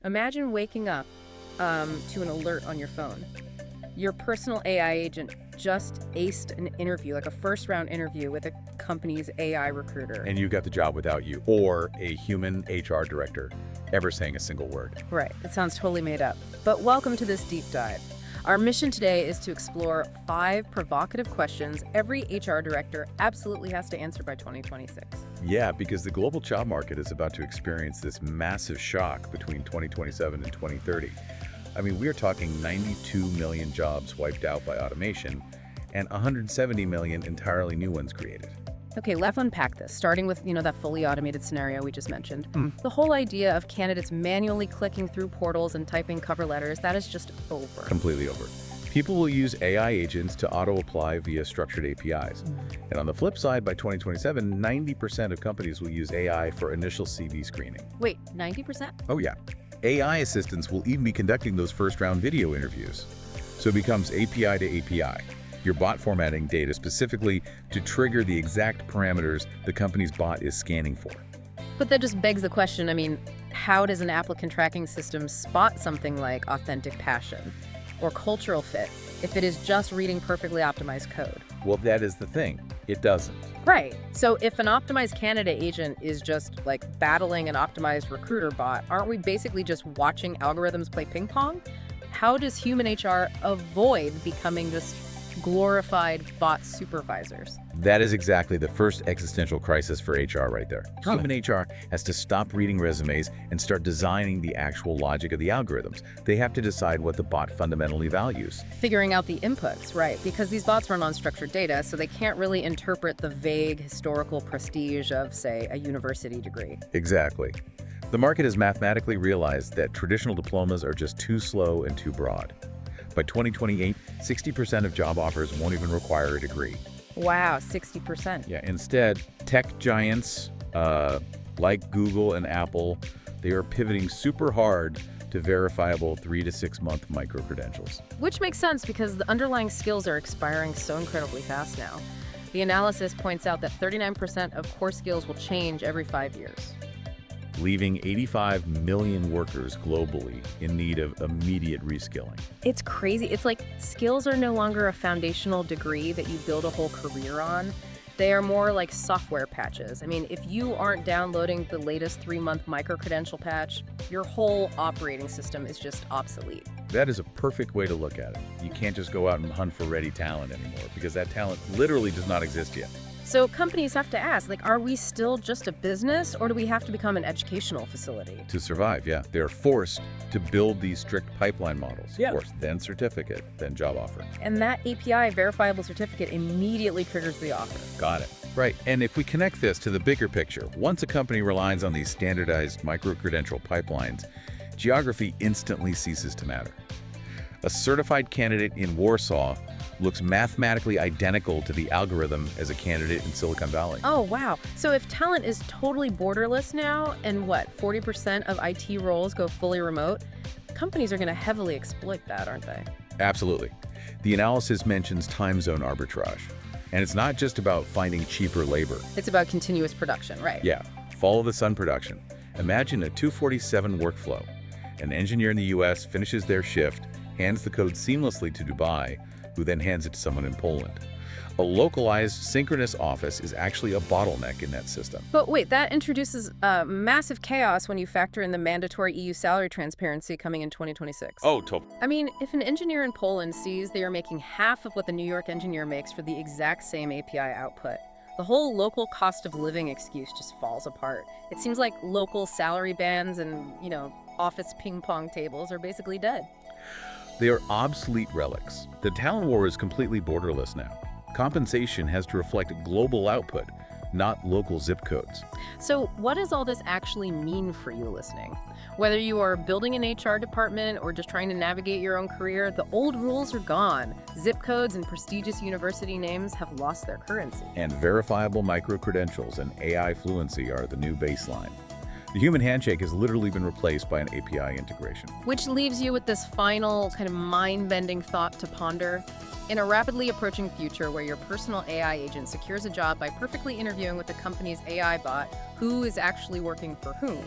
Imagine waking up to an alert on your phone. Your personal AI agent just aced an interview, like a first-round interview with a company's AI recruiter. And you got the job without you, or a human HR director ever saying a single word. Right, it sounds totally made up. But welcome to this deep dive. Our mission today is to explore 5 provocative questions every HR director absolutely has to answer by 2026. Yeah, because the global job market is about to experience this massive shock between 2027 and 2030. I mean, we're talking 92 million jobs wiped out by automation and 170 million entirely new ones created. Okay, let's unpack this, starting with, that fully automated scenario we just mentioned. The whole idea of candidates manually clicking through portals and typing cover letters, that is just over. Completely over. People will use AI agents to auto-apply via structured APIs. And on the flip side, by 2027, 90% of companies will use AI for initial CV screening. Wait, 90%? Oh yeah. AI assistants will even be conducting those first-round video interviews. So it becomes API to API. Your bot formatting data specifically to trigger the exact parameters the company's bot is scanning for. But that just begs the question, how does an applicant tracking system spot something like authentic passion or cultural fit if it is just reading perfectly optimized code? Well, that is the thing. It doesn't. Right. So if an optimized candidate agent is just battling an optimized recruiter bot, aren't we basically just watching algorithms play ping pong? How does human HR avoid becoming just glorified bot supervisors? That is exactly the first existential crisis for HR right there. Human HR has to stop reading resumes and start designing the actual logic of the algorithms. They have to decide what the bot fundamentally values. Figuring out the inputs, right? Because these bots run on structured data, so they can't really interpret the vague historical prestige of, say, a university degree. Exactly. The market has mathematically realized that traditional diplomas are just too slow and too broad. By 2028, 60% of job offers won't even require a degree. Wow, 60%. Yeah, instead, tech giants like Google and Apple, they are pivoting super hard to verifiable 3 to 6 month micro-credentials. Which makes sense because the underlying skills are expiring so incredibly fast now. The analysis points out that 39% of core skills will change every 5 years, leaving 85 million workers globally in need of immediate reskilling. It's crazy. It's like skills are no longer a foundational degree that you build a whole career on. They are more like software patches. If you aren't downloading the latest 3-month micro-credential patch, your whole operating system is just obsolete. That is a perfect way to look at it. You can't just go out and hunt for ready talent anymore because that talent literally does not exist yet. So companies have to ask, are we still just a business or do we have to become an educational facility? To survive, yeah. They're forced to build these strict pipeline models. Yeah. Of course, then certificate, then job offer. And that API verifiable certificate immediately triggers the offer. Got it. Right. And if we connect this to the bigger picture, once a company relies on these standardized micro-credential pipelines, geography instantly ceases to matter. A certified candidate in Warsaw looks mathematically identical to the algorithm as a candidate in Silicon Valley. Oh, wow. So if talent is totally borderless now, and 40% of IT roles go fully remote, companies are going to heavily exploit that, aren't they? Absolutely. The analysis mentions time zone arbitrage. And it's not just about finding cheaper labor. It's about continuous production, right? Yeah. Follow the sun production. Imagine a 247 workflow. An engineer in the US finishes their shift, hands the code seamlessly to Dubai, who then hands it to someone in Poland. A localized synchronous office is actually a bottleneck in that system. But wait, that introduces massive chaos when you factor in the mandatory EU salary transparency coming in 2026. Oh, totally. If an engineer in Poland sees they are making half of what the New York engineer makes for the exact same API output, the whole local cost of living excuse just falls apart. It seems like local salary bands and, office ping pong tables are basically dead. They are obsolete relics. The talent war is completely borderless now. Compensation has to reflect global output, not local zip codes. So what does all this actually mean for you listening? Whether you are building an HR department or just trying to navigate your own career, the old rules are gone. Zip codes and prestigious university names have lost their currency. And verifiable micro-credentials and AI fluency are the new baseline. The human handshake has literally been replaced by an API integration. Which leaves you with this final kind of mind-bending thought to ponder. In a rapidly approaching future where your personal AI agent secures a job by perfectly interviewing with the company's AI bot who is actually working for whom,